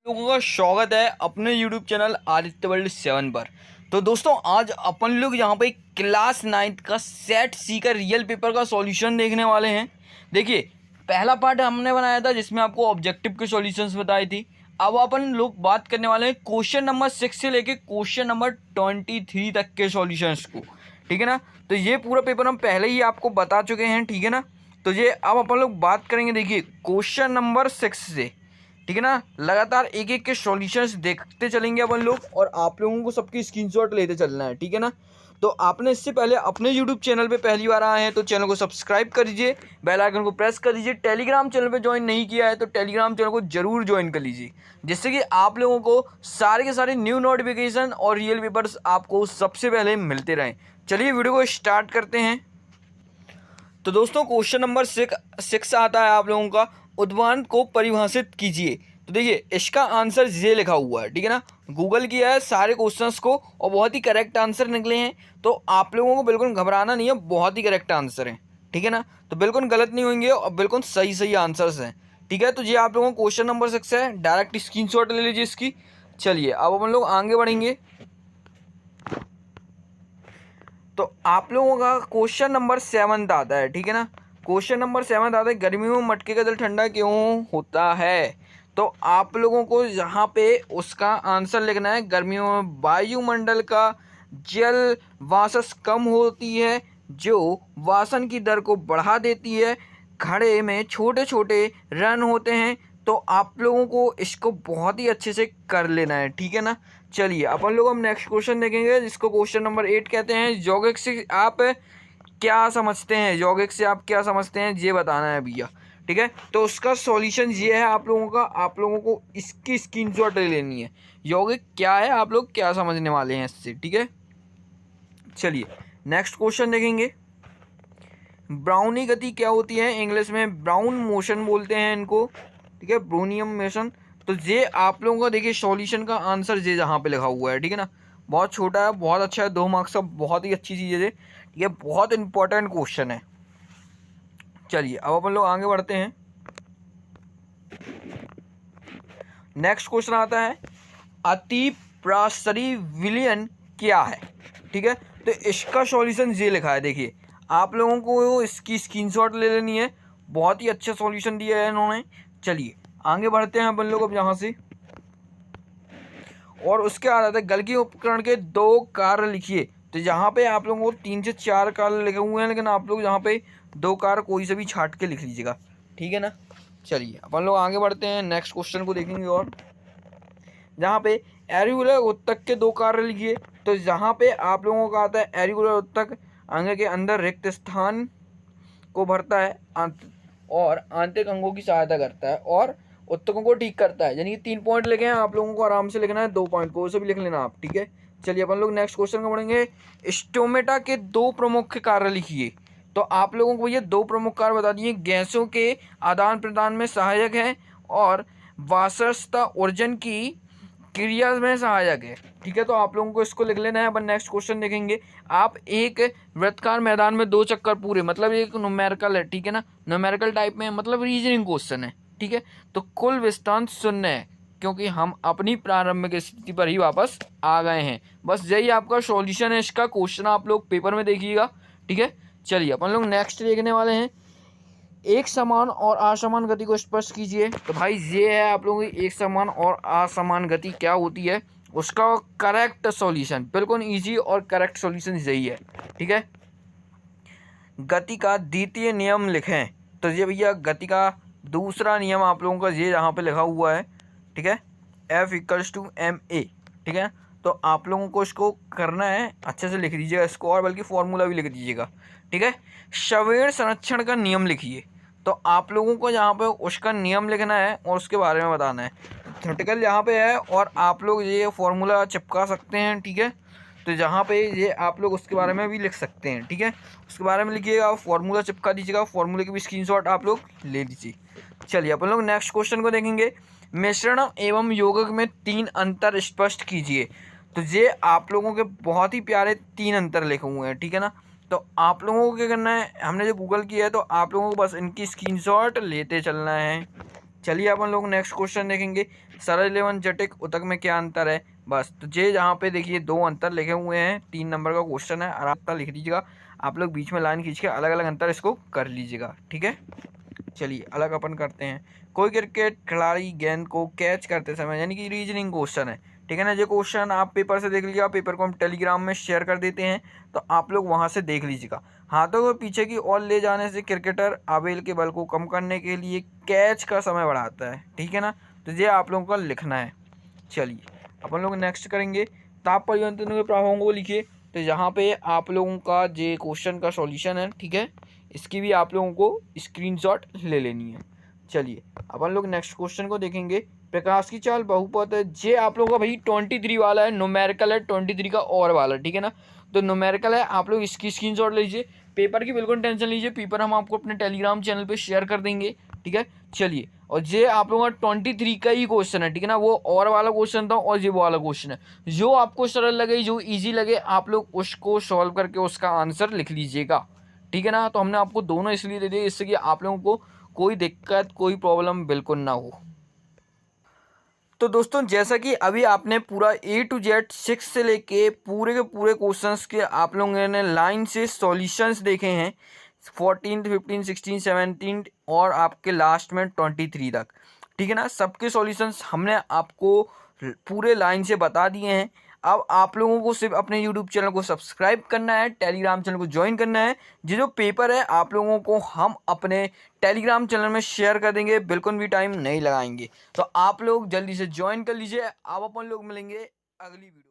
लोगों का स्वागत है अपने YouTube चैनल आदित्य वर्ल्ड 7 पर। तो दोस्तों आज अपन लोग यहाँ पे क्लास 9th का सेट सी का रियल पेपर का सॉल्यूशन देखने वाले हैं। देखिए, पहला पार्ट हमने बनाया था जिसमें आपको ऑब्जेक्टिव के सॉल्यूशंस बताई थी। अब अपन लोग बात करने वाले हैं क्वेश्चन नंबर 6 से लेके क्वेश्चन नंबर 23 तक के सॉल्यूशंस को। ठीक है ना। तो ये पूरा पेपर हम पहले ही आपको बता चुके हैं। ठीक है ना। तो ये अब अपन लोग बात करेंगे। देखिए क्वेश्चन नंबर 6 से, ठीक है ना, लगातार एक एक के सॉल्यूशंस देखते चलेंगे अपन लोग और आप लोगों को सबकी स्क्रीनशॉट लेते चलना है। ठीक है ना। तो आपने इससे पहले अपने यूट्यूब चैनल पे पहली बार आए हैं तो चैनल को सब्सक्राइब कर दीजिए, बेल आइकन को प्रेस कर दीजिए। टेलीग्राम चैनल पे ज्वाइन नहीं किया है तो टेलीग्राम चैनल को जरूर ज्वाइन कर लीजिए, जिससे कि आप लोगों को सारे के सारे न्यू नोटिफिकेशन और रियल पेपर्स आपको सबसे पहले मिलते रहें। चलिए वीडियो को स्टार्ट करते हैं। तो दोस्तों क्वेश्चन नंबर 6 आता है आप लोगों का, उद्वान को परिभाषित कीजिए। तो देखिए इसका आंसर ये लिखा हुआ है। ठीक है ना। गूगल किया है सारे क्वेश्चंस को और बहुत ही करेक्ट आंसर निकले हैं। तो आप लोगों को बिल्कुल घबराना नहीं है, बहुत ही करेक्ट आंसर है। ठीक है ना। तो बिल्कुल गलत नहीं होंगे और बिल्कुल सही सही आंसर्स हैं। ठीक है। तो ये आप लोगों को क्वेश्चन नंबर 6 है, डायरेक्ट स्क्रीनशॉट ले लीजिए इसकी। चलिए अब अपन लोग आगे बढ़ेंगे। तो आप लोगों का क्वेश्चन नंबर 7 आता है। ठीक है ना। क्वेश्चन नंबर 7 आता है, गर्मियों में मटके का जल ठंडा क्यों होता है। तो आप लोगों को यहाँ पे उसका आंसर लिखना है। गर्मियों में वायुमंडल का जल वाष्प कम होती है जो वासन की दर को बढ़ा देती है। घड़े में छोटे छोटे रन होते हैं। तो आप लोगों को इसको बहुत ही अच्छे से कर लेना है। ठीक है ना। चलिए अपन लोग हम नेक्स्ट क्वेश्चन देखेंगे जिसको क्वेश्चन नंबर 8 कहते हैं। यौगिक से आप क्या समझते हैं, यौगिक से आप क्या समझते हैं ये बताना है भैया। ठीक है। तो उसका सॉल्यूशन ये है आप लोगों का, आप लोगों को इसकी स्क्रीनशॉट ले लेनी है। यौगिक क्या है, आप लोग क्या समझने वाले हैं इससे। ठीक है। चलिए नेक्स्ट क्वेश्चन देखेंगे। ब्राउनी गति क्या होती है, इंग्लिश में ब्राउन मोशन बोलते हैं इनको। ठीक है, ब्रोनियम मोशन। तो ये आप लोगों का देखिए सॉल्यूशन का आंसर ये जहाँ पे लिखा हुआ है। ठीक है ना। बहुत छोटा है, बहुत अच्छा है, 2 मार्क्स का, बहुत ही अच्छी चीज़ है ये। ठीक है, बहुत इंपॉर्टेंट क्वेश्चन है। चलिए अब अपन लोग आगे बढ़ते हैं। नेक्स्ट क्वेश्चन आता है, अति प्रासरी विलयन क्या है। ठीक है। तो इसका सॉल्यूशन ये लिखा है। देखिए आप लोगों को इसकी स्क्रीनशॉट ले लेनी है, बहुत ही अच्छा सॉल्यूशन दिया है इन्होंने। चलिए आगे बढ़ते हैं अपन लोग अब यहाँ से। और उसके बाद आता है, गलकी उपकरण के 2 कार्य लिखिए। तो यहाँ पे आप लोगों को 3 से 4 कार्य लिखे हुए हैं, लेकिन आप लोग यहाँ पे 2 कार्य कोई से भी छाट के लिख लीजिएगा। ठीक है ना। चलिए अपन लोग आगे बढ़ते हैं, नेक्स्ट क्वेश्चन को देखेंगे। और जहाँ पे एरिकुलर उत्तक के 2 कार्य लिखिए। तो यहाँ पे आप लोगों का आता है, एरिकुलर उत्तक अंग के अंदर रिक्त स्थान को भरता है और आंतरिक अंगों की सहायता करता है और उत्तकों को ठीक करता है। यानी कि 3 पॉइंट लिखे हैं, आप लोगों को आराम से लिखना है 2 पॉइंट को, उसे भी लिख लेना आप। ठीक है। चलिए अपन लोग नेक्स्ट क्वेश्चन को बढ़ेंगे। स्टोमेटा के 2 प्रमुख कार्य लिखिए। तो आप लोगों को ये 2 प्रमुख कार्य बता दिए, गैसों के आदान प्रदान में सहायक है और वाष्पता अर्जन की क्रिया में सहायक है। ठीक है। तो आप लोगों को इसको लिख लेना है। अपन नेक्स्ट क्वेश्चन देखेंगे। आप एक वृत्तकार मैदान में 2 चक्कर पूरे, मतलब एक न्यूमेरिकल है। ठीक है ना, न्यूमेरिकल टाइप में, मतलब रीजनिंग क्वेश्चन है। ठीक है। तो कुल विस्तार 0 है क्योंकि हम अपनी प्रारंभिक स्थिति पर ही वापस आ गए हैं। बस यही आपका सॉल्यूशन है इसका। क्वेश्चन आप लोग पेपर में देखिएगा। ठीक है। चलिए अपन लोग नेक्स्ट देखने वाले हैं, एक समान और असमान गति को स्पष्ट कीजिए। तो भाई ये है आप लोगों की एक समान और असमान गति क्या होती है, उसका करेक्ट सॉल्यूशन, बिल्कुल इजी और करेक्ट सॉल्यूशन यही है। ठीक है। गति का द्वितीय नियम लिखें। तो ये भैया गति का दूसरा नियम आप लोगों का ये यहाँ पे लिखा हुआ है। ठीक है, F=ma। ठीक है। तो आप लोगों को इसको करना है, अच्छे से लिख दीजिएगा इसको, और बल्कि फॉर्मूला भी लिख दीजिएगा। ठीक है। संवेग संरक्षण का नियम लिखिए। तो आप लोगों को यहाँ पे उसका नियम लिखना है और उसके बारे में बताना है। थ्योरेटिकल यहाँ पे है और आप लोग ये फॉर्मूला चिपका सकते हैं। ठीक है। तो जहाँ पे ये आप लोग उसके बारे में भी लिख सकते हैं। ठीक है। उसके बारे में लिखिएगा, फॉर्मूला चिपका दीजिएगा, फॉर्मूले की भी स्क्रीनशॉट आप लोग ले लीजिए। चलिए अपन लोग नेक्स्ट क्वेश्चन को देखेंगे। मिश्रण एवं यौगिक में 3 अंतर स्पष्ट कीजिए। तो ये आप लोगों के बहुत ही प्यारे 3 अंतर लिखे हुए हैं। ठीक है ना। तो आप लोगों को क्या करना है, हमने जो गूगल किया है तो आप लोगों को बस इनकी स्क्रीनशॉट लेते चलना है। चलिए अपन लोग नेक्स्ट क्वेश्चन देखेंगे, सरल एवं जटिल उतक में क्या अंतर है। बस तो जे जहाँ पे देखिए दो अंतर लिखे हुए हैं, 3 नंबर का क्वेश्चन है, आराम से लिख लीजिएगा। आप लोग बीच में लाइन खींच के अलग अलग अंतर इसको कर लीजिएगा, ठीक है। चलिए अलग अपन करते हैं। कोई क्रिकेट खिलाड़ी गेंद को कैच करते समय, यानी कि रीजनिंग क्वेश्चन है, ठीक है ना। जो क्वेश्चन आप पेपर से देख लीजिएगा, पेपर को हम टेलीग्राम में शेयर कर देते हैं, तो आप लोग वहां से देख लीजिएगा। हाथों को पीछे की ओर ले जाने से क्रिकेटर आवेल के बल को कम करने के लिए कैच का समय बढ़ाता है, ठीक है ना। तो ये आप लोगों का लिखना है। चलिए अपन लोग नेक्स्ट करेंगे, ताप परिवर्तन के प्रभावों को लिखिए। तो यहाँ पे आप लोगों का ये क्वेश्चन का सॉल्यूशन है, ठीक है। इसकी भी आप लोगों को स्क्रीनशॉट ले लेनी है। चलिए अपन लोग नेक्स्ट क्वेश्चन को देखेंगे, प्रकाश की चाल बहुपद है। जे आप लोगों का भाई 23 वाला है, न्यूमेरिकल है 23 का और वाला, ठीक है ना। तो न्यूमेरिकल है, आप लोग इसकी स्क्रीनशॉट लीजिए। पेपर की बिल्कुल टेंशन लीजिए, पेपर हम आपको अपने टेलीग्राम चैनल पे शेयर कर देंगे, ठीक है। चलिए, और ये आप लोगों का 23 का ही क्वेश्चन है, ठीक है ना। वो और वाला क्वेश्चन था और ये वो वाला क्वेश्चन है। जो आपको सरल लगे, जो ईजी लगे, आप लोग उसको सॉल्व करके उसका आंसर लिख लीजिएगा, ठीक है ना। तो हमने आपको दोनों इसलिए दे दिए, इससे कि आप लोगों को कोई दिक्कत, कोई प्रॉब्लम बिल्कुल ना हो। तो दोस्तों जैसा कि अभी आपने पूरा A to Z 6 से लेके पूरे के पूरे क्वेश्चंस के आप लोगों ने लाइन से सॉल्यूशंस देखे हैं, 14, 15, 16, 17 और आपके लास्ट में 23 तक, ठीक है ना। सबके सॉल्यूशंस हमने आपको पूरे लाइन से बता दिए हैं। अब आप लोगों को सिर्फ अपने YouTube चैनल को सब्सक्राइब करना है, टेलीग्राम चैनल को ज्वाइन करना है। ये जो पेपर है आप लोगों को हम अपने टेलीग्राम चैनल में शेयर कर देंगे, बिल्कुल भी टाइम नहीं लगाएंगे। तो आप लोग जल्दी से ज्वाइन कर लीजिए। अब अपन लोग मिलेंगे अगली वीडियो।